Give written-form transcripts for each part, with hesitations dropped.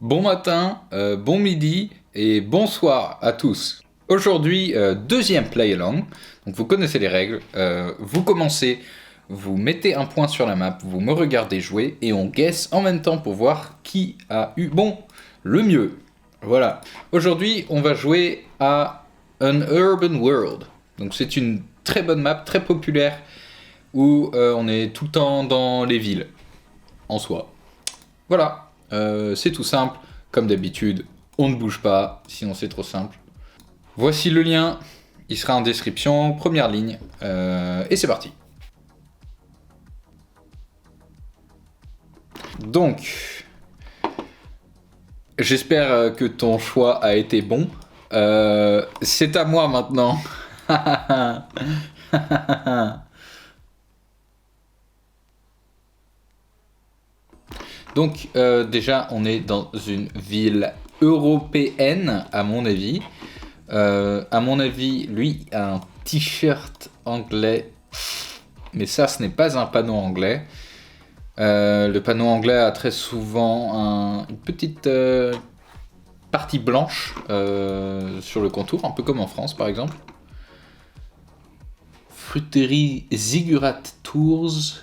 Bon matin, bon midi et bonsoir à tous. Aujourd'hui, deuxième play-along. Donc vous connaissez les règles. Vous commencez, vous mettez un point sur la map, vous me regardez jouer et on guesse en même temps pour voir qui a eu le mieux. Voilà. Aujourd'hui, on va jouer à An Urban World. Donc c'est une très bonne map, très populaire, où on est tout le temps dans les villes, en soi. Voilà, c'est tout simple, comme d'habitude, on ne bouge pas, sinon c'est trop simple. Voici le lien, il sera en description, première ligne, et c'est parti. Donc, j'espère que ton choix a été bon. C'est à moi maintenant. Donc déjà on est dans une ville européenne à mon avis. Lui a un t-shirt anglais, mais ça ce n'est pas un panneau anglais. Le panneau anglais a très souvent une petite partie blanche sur le contour, un peu comme en France par exemple. Fruiterie Ziggurat Tours,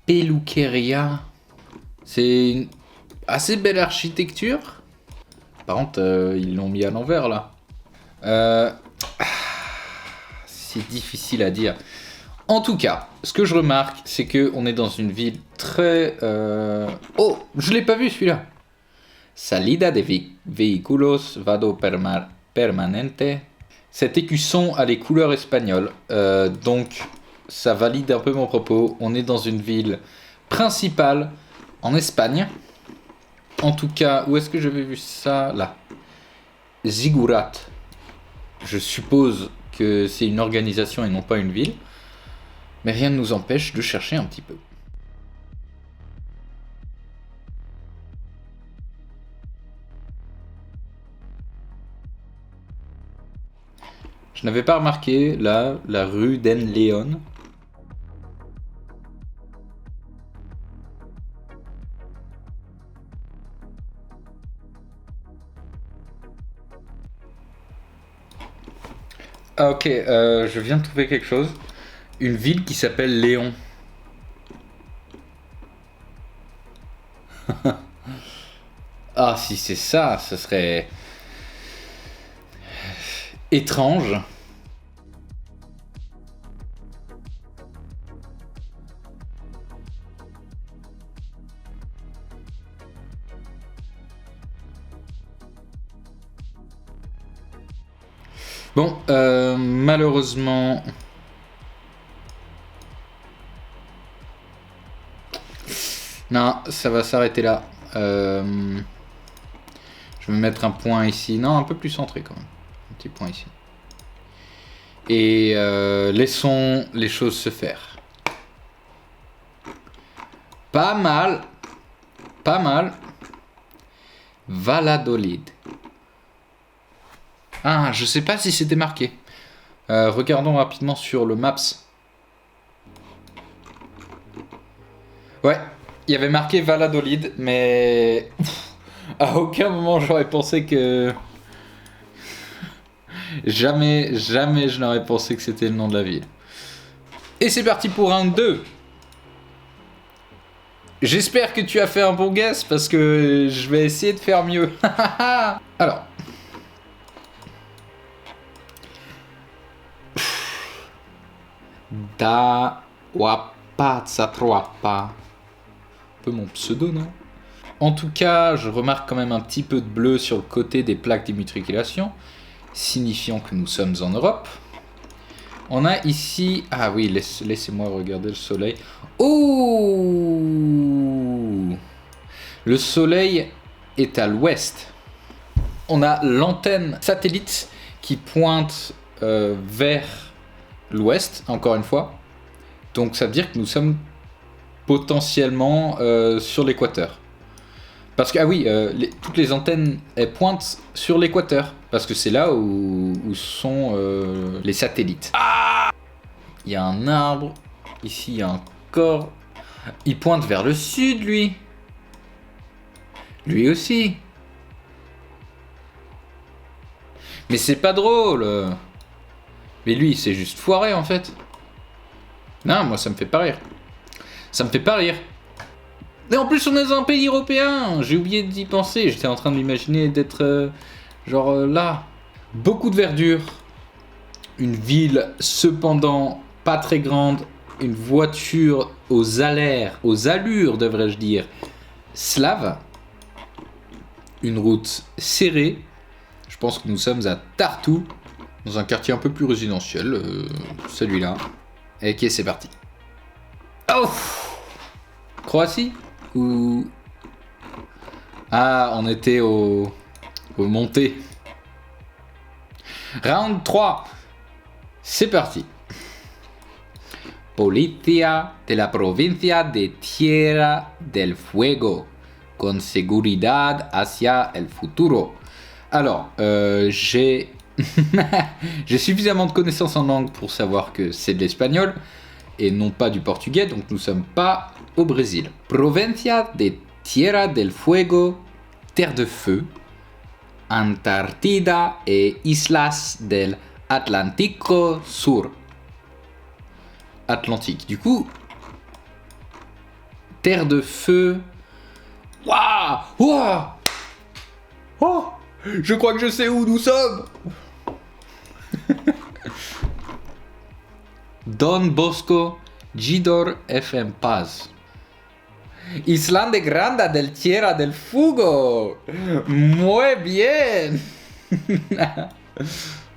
Peluqueria. C'est une assez belle architecture. Par contre, ils l'ont mis à l'envers là. C'est difficile à dire. En tout cas, ce que je remarque, c'est qu'on est dans une ville très... Oh, je l'ai pas vu celui-là. Salida de vehículos vado permanente. Cet écusson a les couleurs espagnoles. Donc, ça valide un peu mon propos. On est dans une ville principale en Espagne. En tout cas, où est-ce que j'avais vu ça? Là. Ziggurat. Je suppose que c'est une organisation et non pas une ville. Mais rien ne nous empêche de chercher un petit peu. Je n'avais pas remarqué, là, la rue d'En León. Ah ok, je viens de trouver quelque chose. Une ville qui s'appelle Léon. Ah si c'est ça, ce serait... étrange. Bon, malheureusement... Non, ça va s'arrêter là. Je vais mettre un point ici. Non, un peu plus centré quand même. Un petit point ici. Et laissons les choses se faire. Pas mal. Pas mal. Valladolid. Ah, je sais pas si c'était marqué. Regardons rapidement sur le Maps. Ouais, il y avait marqué Valladolid, mais à aucun moment j'aurais pensé que... Jamais je n'aurais pensé que c'était le nom de la ville. Et c'est parti pour un 2. J'espère que tu as fait un bon guess parce que je vais essayer de faire mieux. Alors. Da Wapa Tsatroapa. Un peu mon pseudo, non? En tout cas, je remarque quand même un petit peu de bleu sur le côté des plaques d'immatriculation, signifiant que nous sommes en Europe. On a ici... Ah oui, laissez-moi regarder le soleil. Oh! Le soleil est à l'ouest. On a l'antenne satellite qui pointe vers l'ouest, encore une fois. Donc ça veut dire que nous sommes potentiellement sur l'équateur. Parce que, ah oui, toutes les antennes, elles pointent sur l'équateur. Parce que c'est là où sont les satellites. Ah! Il y a un arbre. Ici, il y a un corps. Il pointe vers le sud, lui. Lui aussi. Mais c'est pas drôle. Mais lui, c'est juste foiré en fait. Non, moi ça me fait pas rire. Ça me fait pas rire. Et en plus, on est dans un pays européen. J'ai oublié d'y penser. J'étais en train d'imaginer d'être là. Beaucoup de verdure. Une ville cependant pas très grande. Une voiture aux allures devrais-je dire, slave. Une route serrée. Je pense que nous sommes à Tartu, dans un quartier un peu plus résidentiel, celui-là. Et ok, c'est parti. Oh, Croatie ou... Ah, on était au montées. Round 3. C'est parti. Policía de la provincia de Tierra del Fuego. Con seguridad hacia el futuro. Alors, j'ai suffisamment de connaissances en langue pour savoir que c'est de l'espagnol et non pas du portugais, donc nous sommes pas au Brésil. Provincia de Tierra del Fuego, terre de feu, Antártida et Islas del Atlántico Sur. Atlantique. Du coup, terre de feu. Waouh! Waouh! Oh! Je crois que je sais où nous sommes. Don Bosco, Gidor FM Paz. Islande Grande del Tierra del Fuego. Muy bien.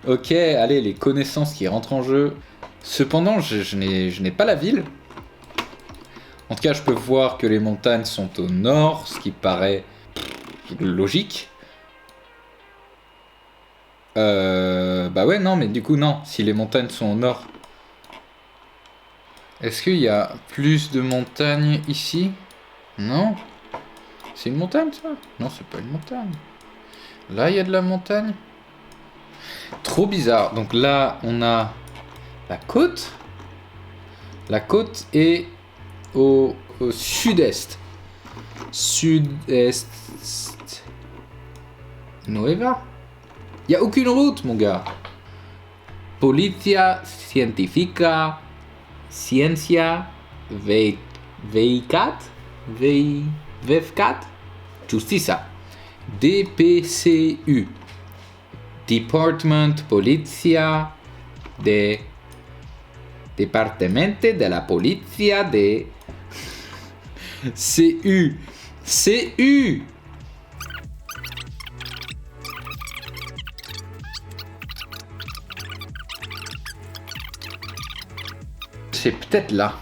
Ok, allez, les connaissances qui rentrent en jeu. Cependant, je n'ai pas la ville. En tout cas, je peux voir que les montagnes sont au nord, ce qui paraît logique. Bah ouais, non, mais du coup, non. Si les montagnes sont au nord. Est-ce qu'il y a plus de montagnes ici? Non. C'est une montagne, ça? Non, c'est pas une montagne. Là, il y a de la montagne. Trop bizarre. Donc là, on a la côte. La côte est au sud-est. Sud-est. Nueva? Il n'y a aucune route, mon gars. Policia Científica Ciencia VI4 VF4 Justiça. DPCU. Department Policia de Departamente de la Policia de CU. CU. C'est peut-être là.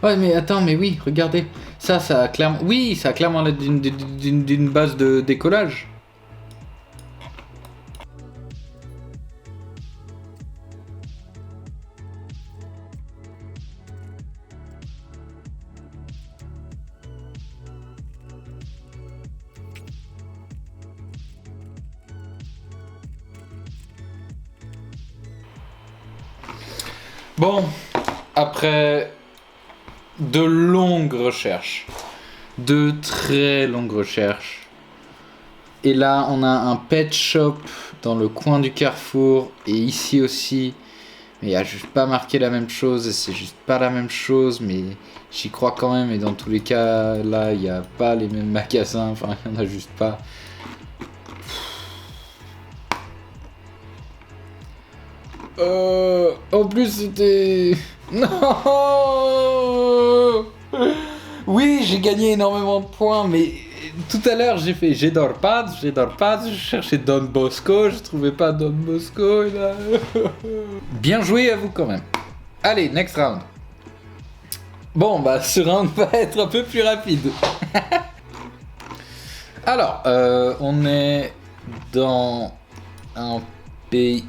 Ouais, mais attends, mais oui, regardez. Ça a clairement... Oui, ça a clairement l'air d'une base de décollage. Bon, après de longues recherches, de très longues recherches, et là on a un pet shop dans le coin du carrefour, et ici aussi, mais il n'y a juste pas marqué la même chose, et c'est juste pas la même chose, mais j'y crois quand même, et dans tous les cas, là, il n'y a pas les mêmes magasins, enfin, il n'y en a juste pas. En plus c'était... Non. Oui, j'ai gagné énormément de points, mais tout à l'heure j'ai fait j'ai dors pas, je cherchais Don Bosco, je trouvais pas Don Bosco, et là... Bien joué à vous quand même. Allez, next round. Bon, bah ce round va être un peu plus rapide. Alors, on est dans un pays...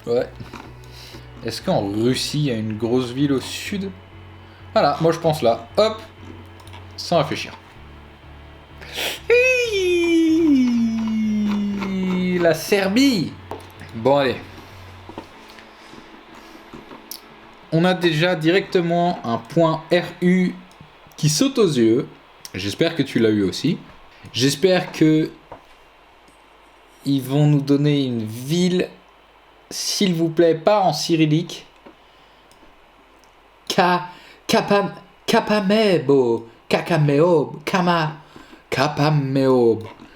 Ouais. Est-ce qu'en Russie, il y a une grosse ville au sud? Voilà, moi je pense là. Hop, sans réfléchir. la Serbie. Bon, allez. On a déjà directement un point RU qui saute aux yeux. J'espère que tu l'as eu aussi. J'espère que ils vont nous donner une ville, s'il vous plaît, pas en cyrillique. Kapameob.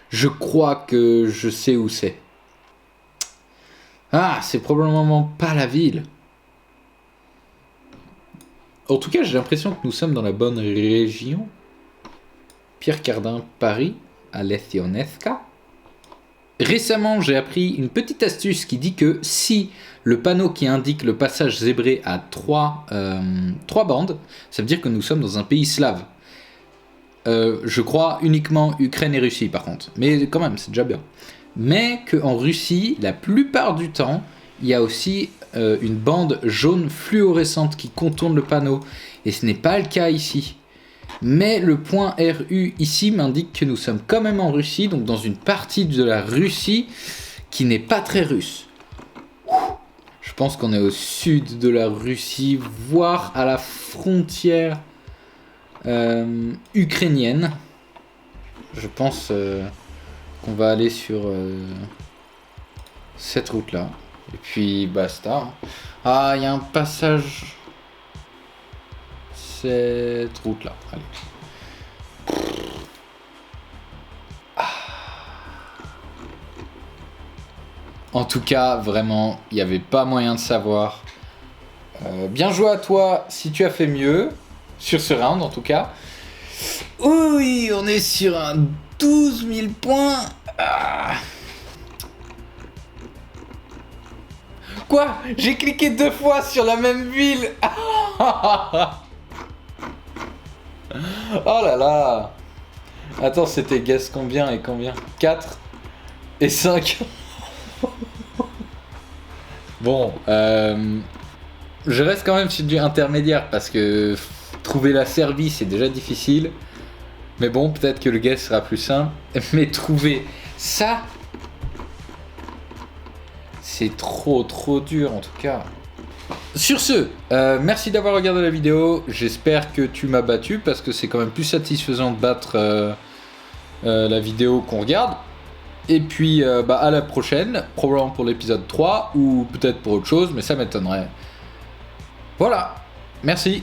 Je crois que je sais où c'est. Ah, c'est probablement pas la ville. En tout cas, j'ai l'impression que nous sommes dans la bonne région. Pierre Cardin, Paris, à Lesionesca. Récemment, j'ai appris une petite astuce qui dit que si le panneau qui indique le passage zébré a trois bandes, ça veut dire que nous sommes dans un pays slave. Je crois uniquement Ukraine et Russie par contre. Mais quand même, c'est déjà bien. Mais qu'en Russie, la plupart du temps, il y a aussi une bande jaune fluorescente qui contourne le panneau. Et ce n'est pas le cas ici. Mais le point RU ici m'indique que nous sommes quand même en Russie, donc dans une partie de la Russie qui n'est pas très russe. Je pense qu'on est au sud de la Russie, voire à la frontière ukrainienne. Je pense qu'on va aller sur cette route-là. Et puis basta. Ah, il y a un passage... cette route-là. Allez. En tout cas, vraiment, il n'y avait pas moyen de savoir. Bien joué à toi si tu as fait mieux. Sur ce round, en tout cas. Oui, on est sur un 12 000 points. Ah. Quoi? J'ai cliqué 2 fois sur la même ville. Oh là là. Attends, c'était guess combien et combien? 4 et 5. Bon, je reste quand même sur du intermédiaire parce que trouver la Serbie c'est déjà difficile. Mais bon, peut-être que le guess sera plus simple. Mais trouver ça, c'est trop dur en tout cas. Sur ce, merci d'avoir regardé la vidéo. J'espère que tu m'as battu parce que c'est quand même plus satisfaisant de battre la vidéo qu'on regarde. Et puis à la prochaine, probablement pour l'épisode 3 ou peut-être pour autre chose, mais ça m'étonnerait. Voilà, merci.